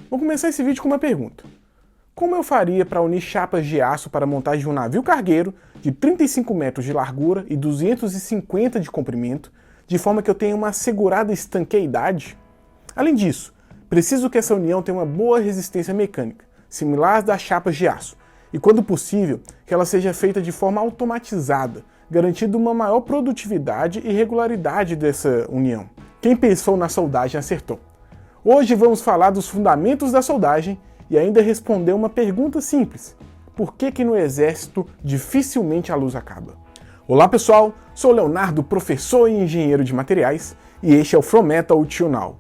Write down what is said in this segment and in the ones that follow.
Vou começar esse vídeo com uma pergunta. Como eu faria para unir chapas de aço para a montagem de um navio cargueiro de 35 metros de largura e 250 de comprimento, de forma que eu tenha uma assegurada estanqueidade? Além disso, preciso que essa união tenha uma boa resistência mecânica, similar às das chapas de aço, e quando possível, que ela seja feita de forma automatizada, garantindo uma maior produtividade e regularidade dessa união. Quem pensou na soldagem acertou. Hoje vamos falar dos fundamentos da soldagem e ainda responder uma pergunta simples: por que no exército dificilmente a luz acaba? Olá pessoal, sou Leonardo, professor e engenheiro de materiais, e este é o From Metal to Now.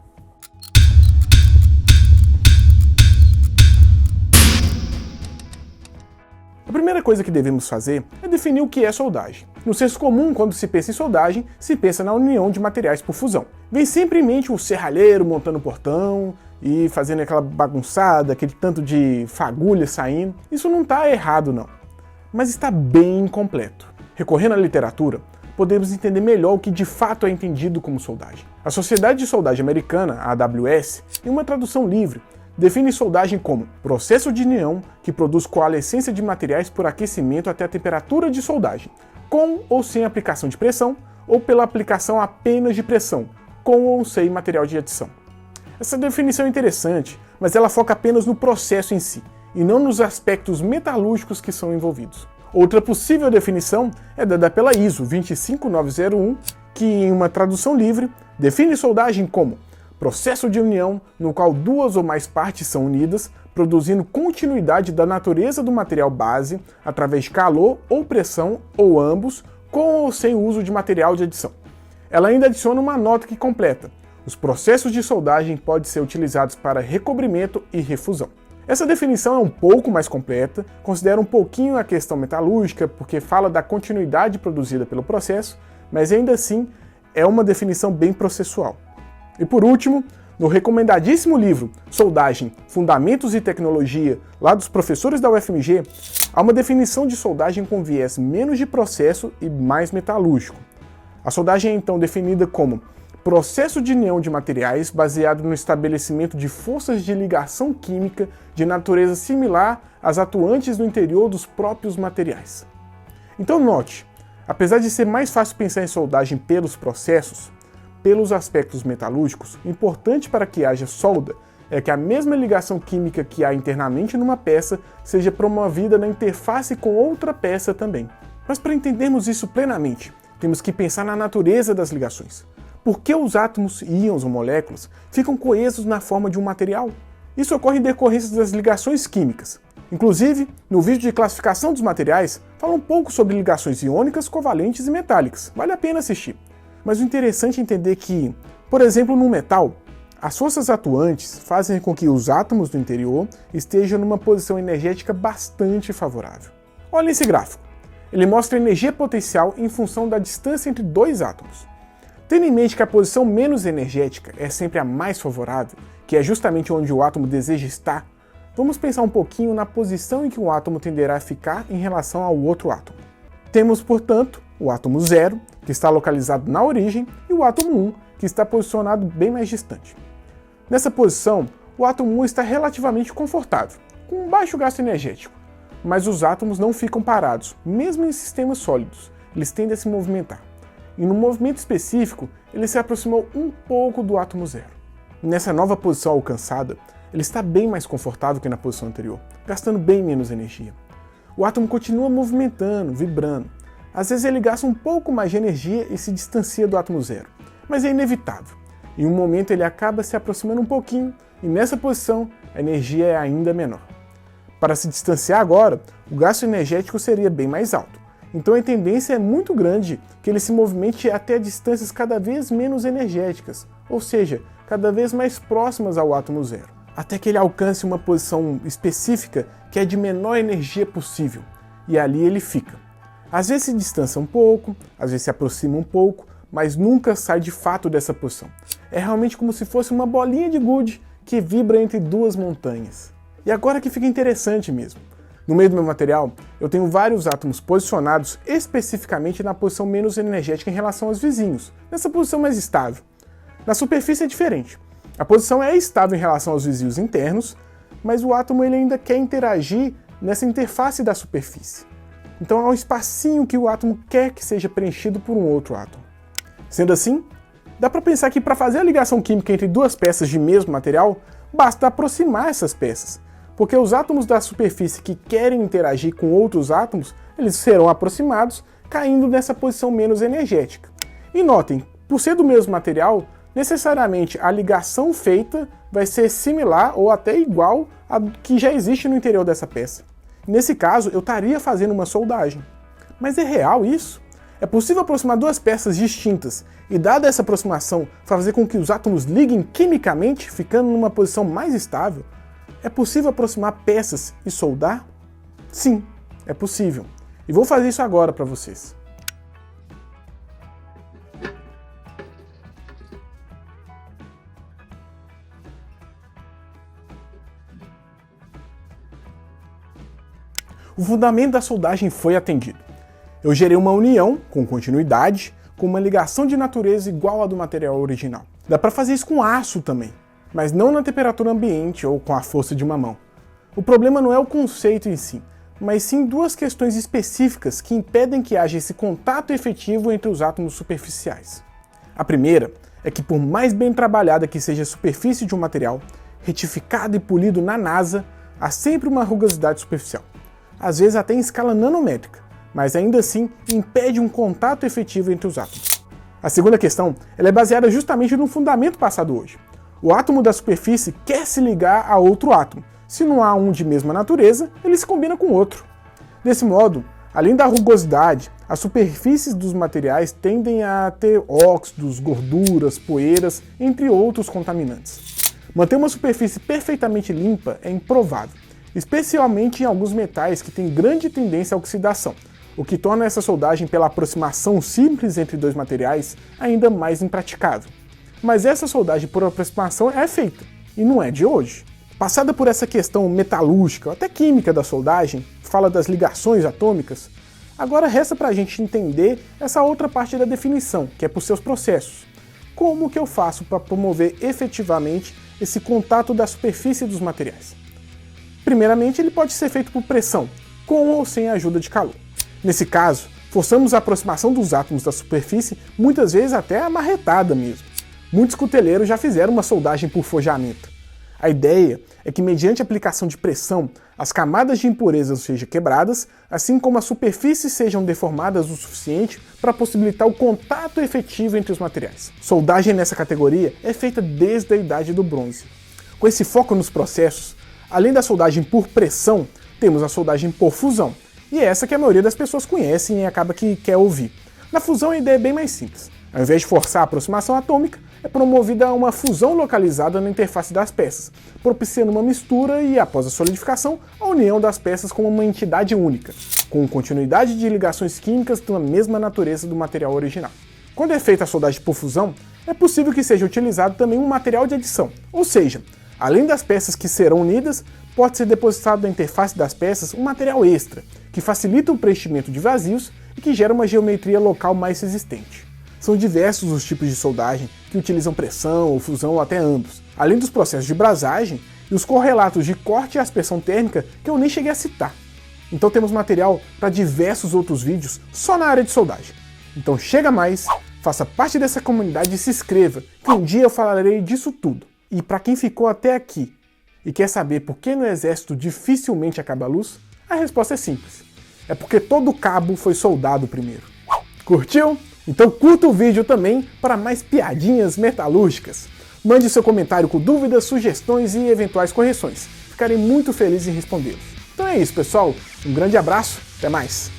A primeira coisa que devemos fazer é definir o que é soldagem. No senso comum, quando se pensa em soldagem, se pensa na união de materiais por fusão. Vem sempre em mente o serralheiro montando o portão e fazendo aquela bagunçada, aquele tanto de fagulha saindo. Isso não está errado não, mas está bem incompleto. Recorrendo à literatura, podemos entender melhor o que de fato é entendido como soldagem. A Sociedade de Soldagem Americana, a AWS, em uma tradução livre, define soldagem como processo de união que produz coalescência de materiais por aquecimento até a temperatura de soldagem, com ou sem aplicação de pressão, ou pela aplicação apenas de pressão, com ou sem material de adição. Essa definição é interessante, mas ela foca apenas no processo em si, e não nos aspectos metalúrgicos que são envolvidos. Outra possível definição é dada pela ISO 25901, que em uma tradução livre define soldagem como processo de união no qual duas ou mais partes são unidas, produzindo continuidade da natureza do material base através de calor ou pressão, ou ambos, com ou sem uso de material de adição. Ela ainda adiciona uma nota que completa: os processos de soldagem podem ser utilizados para recobrimento e refusão. Essa definição é um pouco mais completa, considera um pouquinho a questão metalúrgica, porque fala da continuidade produzida pelo processo, mas ainda assim é uma definição bem processual. E por último, no recomendadíssimo livro Soldagem, Fundamentos e Tecnologia, lá dos professores da UFMG, há uma definição de soldagem com viés menos de processo e mais metalúrgico. A soldagem é então definida como processo de união de materiais baseado no estabelecimento de forças de ligação química de natureza similar às atuantes no interior dos próprios materiais. Então note, apesar de ser mais fácil pensar em soldagem pelos processos, pelos aspectos metalúrgicos, importante para que haja solda é que a mesma ligação química que há internamente numa peça seja promovida na interface com outra peça também. Mas para entendermos isso plenamente, temos que pensar na natureza das ligações. Por que os átomos, íons ou moléculas ficam coesos na forma de um material? Isso ocorre em decorrência das ligações químicas. Inclusive, no vídeo de classificação dos materiais, fala um pouco sobre ligações iônicas, covalentes e metálicas. Vale a pena assistir. Mas o interessante é entender que, por exemplo, no metal, as forças atuantes fazem com que os átomos do interior estejam numa posição energética bastante favorável. Olha esse gráfico. Ele mostra a energia potencial em função da distância entre dois átomos. Tendo em mente que a posição menos energética é sempre a mais favorável, que é justamente onde o átomo deseja estar, vamos pensar um pouquinho na posição em que um átomo tenderá a ficar em relação ao outro átomo. Temos, portanto, o átomo 0, que está localizado na origem, e o átomo 1, que está posicionado bem mais distante. Nessa posição, o átomo 1 está relativamente confortável, com um baixo gasto energético, mas os átomos não ficam parados, mesmo em sistemas sólidos, eles tendem a se movimentar. E no movimento específico, ele se aproximou um pouco do átomo 0. Nessa nova posição alcançada, ele está bem mais confortável que na posição anterior, gastando bem menos energia. O átomo continua movimentando, vibrando. Às vezes ele gasta um pouco mais de energia e se distancia do átomo 0, mas é inevitável. Em um momento ele acaba se aproximando um pouquinho, e nessa posição a energia é ainda menor. Para se distanciar agora, o gasto energético seria bem mais alto. Então a tendência é muito grande que ele se movimente até distâncias cada vez menos energéticas, ou seja, cada vez mais próximas ao átomo 0, até que ele alcance uma posição específica que é de menor energia possível, e ali ele fica. Às vezes se distancia um pouco, às vezes se aproxima um pouco, mas nunca sai de fato dessa posição. É realmente como se fosse uma bolinha de gude que vibra entre duas montanhas. E agora que fica interessante mesmo. No meio do meu material, eu tenho vários átomos posicionados especificamente na posição menos energética em relação aos vizinhos, nessa posição mais estável. Na superfície é diferente. A posição é estável em relação aos vizinhos internos, mas o átomo ele ainda quer interagir nessa interface da superfície. Então há um espacinho que o átomo quer que seja preenchido por um outro átomo. Sendo assim, dá para pensar que para fazer a ligação química entre duas peças de mesmo material, basta aproximar essas peças, porque os átomos da superfície que querem interagir com outros átomos, eles serão aproximados, caindo nessa posição menos energética. E notem, por ser do mesmo material, necessariamente a ligação feita vai ser similar ou até igual à que já existe no interior dessa peça. Nesse caso, eu estaria fazendo uma soldagem. Mas é real isso? É possível aproximar duas peças distintas e, dada essa aproximação, fazer com que os átomos liguem quimicamente, ficando numa posição mais estável? É possível aproximar peças e soldar? Sim, é possível. E vou fazer isso agora para vocês. O fundamento da soldagem foi atendido. Eu gerei uma união, com continuidade, com uma ligação de natureza igual à do material original. Dá para fazer isso com aço também, mas não na temperatura ambiente ou com a força de uma mão. O problema não é o conceito em si, mas sim duas questões específicas que impedem que haja esse contato efetivo entre os átomos superficiais. A primeira é que, por mais bem trabalhada que seja a superfície de um material, retificado e polido na NASA, há sempre uma rugosidade superficial. Às vezes até em escala nanométrica, mas ainda assim impede um contato efetivo entre os átomos. A segunda questão ela é baseada justamente no fundamento passado hoje. O átomo da superfície quer se ligar a outro átomo. Se não há um de mesma natureza, ele se combina com outro. Desse modo, além da rugosidade, as superfícies dos materiais tendem a ter óxidos, gorduras, poeiras, entre outros contaminantes. Manter uma superfície perfeitamente limpa é improvável, especialmente em alguns metais que têm grande tendência à oxidação, o que torna essa soldagem pela aproximação simples entre dois materiais ainda mais impraticável. Mas essa soldagem por aproximação é feita, e não é de hoje. Passada por essa questão metalúrgica, ou até química da soldagem, que fala das ligações atômicas, agora resta para a gente entender essa outra parte da definição, que é por seus processos. Como que eu faço para promover efetivamente esse contato da superfície dos materiais? Primeiramente, ele pode ser feito por pressão, com ou sem a ajuda de calor. Nesse caso, forçamos a aproximação dos átomos da superfície, muitas vezes até amarretada mesmo. Muitos cuteleiros já fizeram uma soldagem por forjamento. A ideia é que, mediante a aplicação de pressão, as camadas de impurezas sejam quebradas, assim como as superfícies sejam deformadas o suficiente para possibilitar o contato efetivo entre os materiais. Soldagem nessa categoria é feita desde a Idade do Bronze. Com esse foco nos processos, além da soldagem por pressão, temos a soldagem por fusão, e é essa que a maioria das pessoas conhecem e acaba que quer ouvir. Na fusão a ideia é bem mais simples. Ao invés de forçar a aproximação atômica, é promovida uma fusão localizada na interface das peças, propiciando uma mistura e, após a solidificação, a união das peças como uma entidade única, com continuidade de ligações químicas da mesma natureza do material original. Quando é feita a soldagem por fusão, é possível que seja utilizado também um material de adição, ou seja, além das peças que serão unidas, pode ser depositado na interface das peças um material extra, que facilita o preenchimento de vazios e que gera uma geometria local mais resistente. São diversos os tipos de soldagem que utilizam pressão ou fusão ou até ambos, além dos processos de brasagem e os correlatos de corte e aspersão térmica que eu nem cheguei a citar. Então temos material para diversos outros vídeos só na área de soldagem. Então chega mais, faça parte dessa comunidade e se inscreva, que um dia eu falarei disso tudo. E para quem ficou até aqui e quer saber por que no exército dificilmente acaba a luz, a resposta é simples. É porque todo cabo foi soldado primeiro. Curtiu? Então curta o vídeo também para mais piadinhas metalúrgicas. Mande seu comentário com dúvidas, sugestões e eventuais correções. Ficarei muito feliz em respondê-los. Então é isso, pessoal. Um grande abraço, até mais!